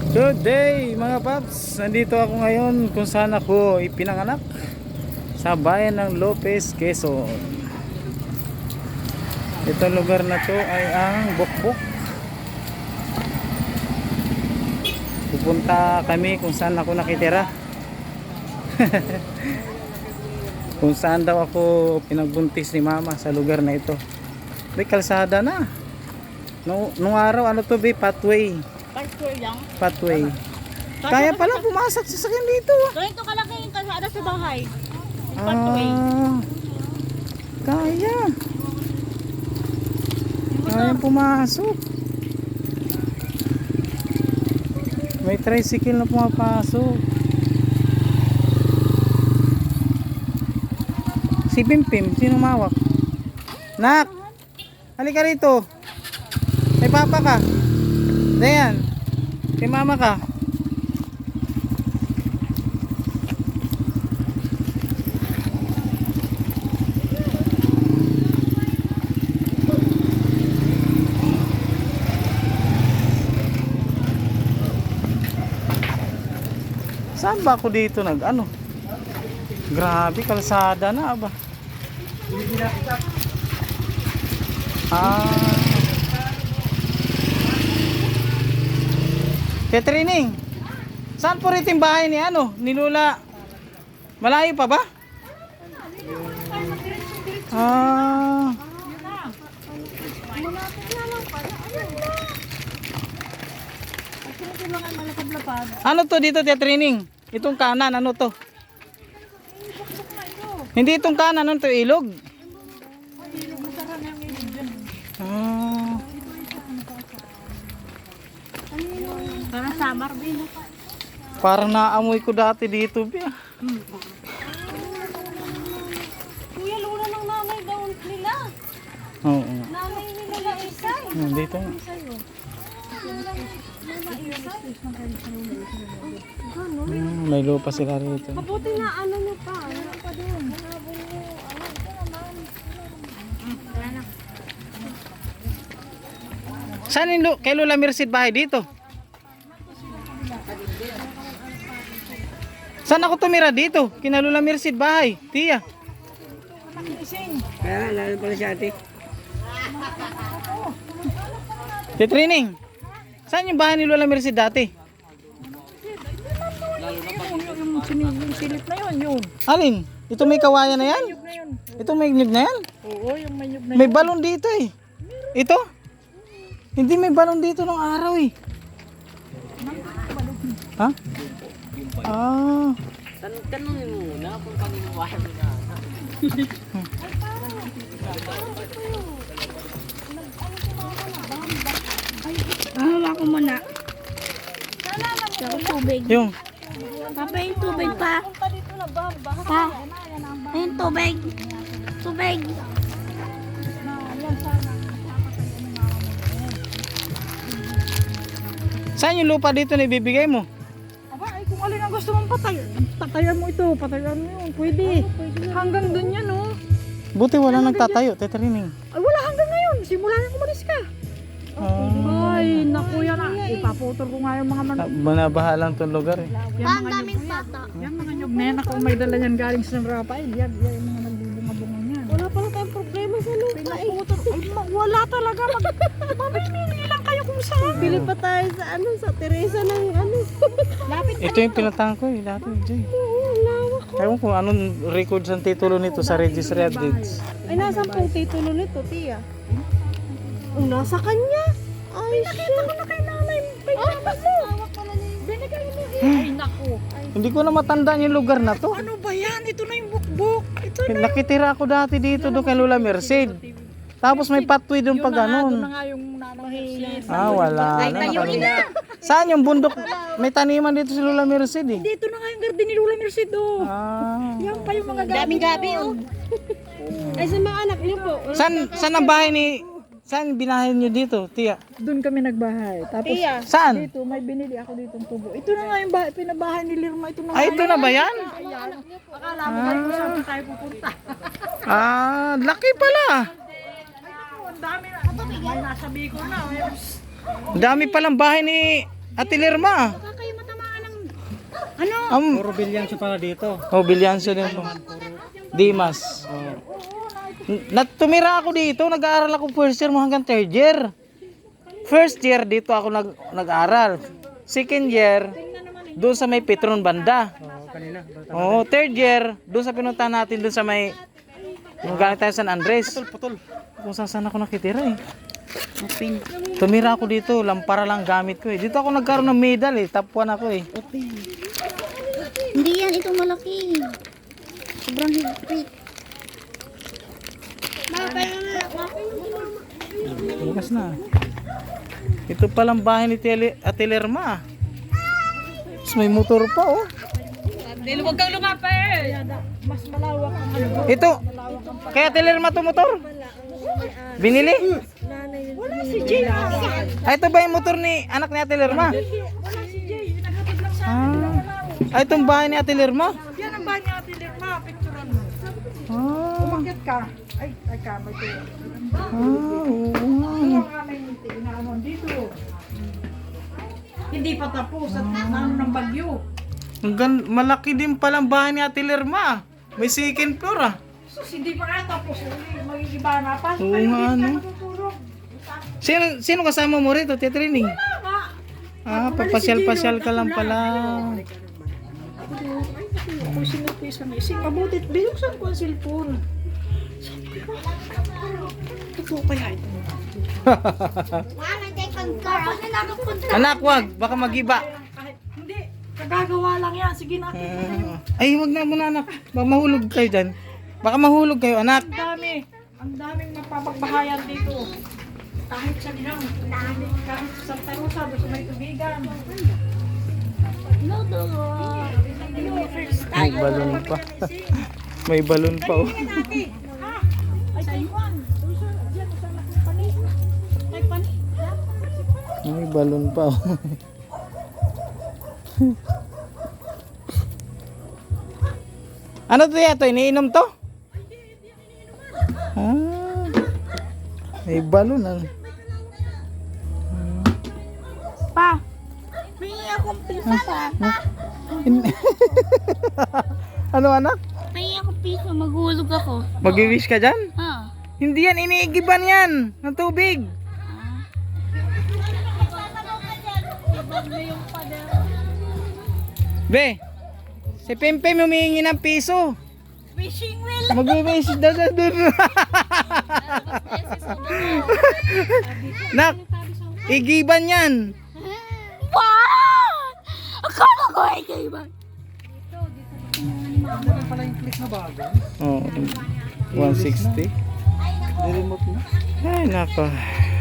Good day mga paps, nandito ako ngayon kung saan ako ipinanganak, sa bayan ng Lopez, Quezon. Itong lugar na to ay ang Bukbuk. Pupunta kami kung saan ako nakitira. Kung saan daw ako pinagbuntis ni mama, sa lugar na ito. May kalsada na. Nung araw ano to be, pathway. Pathway. Kaya pala pumasok sa sakin dito. Ganito kalaki yung kalsada sa bahay. Yung pathway. Kaya. Kaya pumasok. May tricycle na pumapasok. Si Pimpim, sino mawak? Nak! Halika rito. May papa ka. Dayan. May mama ka. Saan ba ako dito nag-ano? Grabe, kalsada na ba? Katrining, saan po rito yung bahay ni ano? Ni Lula? Malayo pa ba? Ano to dito, Katrining? Itong kanan, ano to? Hindi itong kanan, ano to? Ilog? Parang samar din. Parang naamoy ko dati dito, Bia. Kuya, luna ng nanay daw nila. Oo. Nanay nila Isay. Dito. May lupa sila rito. Mabuti na ano nyo pa. Ano pa doon? Saan yung kay Lola Merced bahay dito? Saan ako tumira dito? Kina Lola Merced bahay, Tia. Kaya lalo pala si ate. Titrining, saan yung bahay ni Lola Merced dati? Yung silip na yun. Alin? Ito may kawayan na yan? Ito may nyug na yan? Oo, yung manyog na May balon dito eh. Ito? Hindi may balon dito nung araw eh. Ha? Tanungin mo muna kung paniniwala mo na. Hawa ko muna. Saka tubig. Yung. Papa, yung tubig pa. Pa. Ayun, tubig. Tubig. Saan yung lupa dito na ibibigay mo? Aba, ay kung alin ang gusto mong patayan mo ito, patayan mo yun, pwede. Hanggang dun yan, oh. Buti wala nagtatayo, Titrining. Ay, wala hanggang ngayon, simula nang umalis ka. Ay, naku yan ah. Ipaputol ko nga yung mga manok. Manabahalang itong lugar eh. Yan mga nyug, yan mga nyug na yan, ako may dala yan galing sa Rafael. Yan yung mga nagbubunga-bunga niyan. Wala pala tayong problema sa lupa eh. Wala talaga, mamimili lang kayo kung saan. Bili pa tayo sa ano, sa Teresa ng ano. Lapit Ito yung pinatang ko eh, dati. Jay. lawak. Ewan ko anong records ang titulo nito sa Registry of Deeds. Ay, nasaan pong titulo nito, Tia? Nasa kanya. Ay, nakita ko na kay nanay. Pagkakas mo. Binigay mo eh. Ay, naku. Hindi ko na matandaan yung lugar na to. Ano ba yan? Ito na yung bukbuk. Ito na. Nakitira ako dati dito doon kay Lola Merced. Tapos may pathway doon pa Doon na ganon. nga yung nanay. Wala na. Saan yung bundok? May taniman dito si Lola Merced eh. Dito na nga yung garden ni Lola Merced, oh. Yan pa yung mga Daming gabi, oh. Ay, sa mga anak niyo po. Saan ang bahay ni... Saan binahin nyo dito, Tia? Doon kami nagbahay. Tapos Tia. Saan? dito, may binili ako dito ng tubo. Ito na nga yung bahay, pinabahay ni Lirma. Ito na Ay, ito na ba yan? Akala mo ba kung saan tayo pupunta? Laki pala. Ang dami na. May nasa Bicol na. Dami palang bahay ni Ate Lerma. Baka kayo matamaan ng... Ano? Puro bilyan siya para dito. Oh, Bilyanso din po. Dimas. Tumira ako dito, nag-aaral ako first year mo hanggang third year. First year dito ako nag-aaral. Second year, doon sa may Petron banda. Kanina. Oo, third year, doon sa pinuntahan natin doon sa may yung galing tayo San Andres. Putol. Kung saan ako nakitira eh. Tumira ako dito, lampara lang gamit ko eh. Dito ako nagkaroon ng medal eh, top 1 ako eh. Hindi yan, itong malaki. Sobrang higpit. Bukas na. Ito palang bahay ni Ate Lerma. Tapos may motor pa oh. Dahil huwag kang lumapit. Mas malawak ang ano. Ito, kaya Ate Lerma to motor? Binili? Wala si Jay. Ay, ito ba yung motor ni anak ni Ate Lerma? Wala si Jay. Naghatid lang sa Ay, itong bahay ni Ate Lerma? yan ang bahay ni Ate Lerma. Picturean mo. Ah, Umakyat ka. Ay, kamay ko. oo nga. Ano ang aming inaano dito? Hindi pa tapos at ano ng bagyo. Malaki din palang bahay ni Ate Lerma. May second floor ah. Sus, hindi pa nga tapos. Magigiba na pa. Oo nga, ano. Sino kasama mo rito, Tia Trining? Ah, papasyal-pasyal ka lang pala. Ako sinupisa na isip. Mabutit, binuksan ko ang cellphone. Sabi ko, totoo kaya ito? Anak, wag. Baka magiba. Kahit, hindi, kagagawa lang yan. Sige na. Ay, wag na muna anak. Baka mahulog kayo dyan. Baka mahulog kayo, anak. Ang daming mapapagbahayan dito. Kahit sa lang, kahit sa Santa Rosa, doon sa may tubigan. May balon pa. May balon pa oh. Ay, Taiwan. Diyan, sa pani. Ay, pani. May balon pa oh. Ano to yato? Iniinom to? Ah, may balon ah. Pa, may akong piso pa. Ano anak? May akong piso, maghulog ako. Mag-wish ka dyan? Ha? Hindi yan, iniigiban yan ng tubig. Be, si Pimpim humihingi ng piso. Fishing wheel. Mag-wish daw sa dun. Nak, igiban yan. Wow! Akala ko ay kayo. Oh, 160. Ay, nako.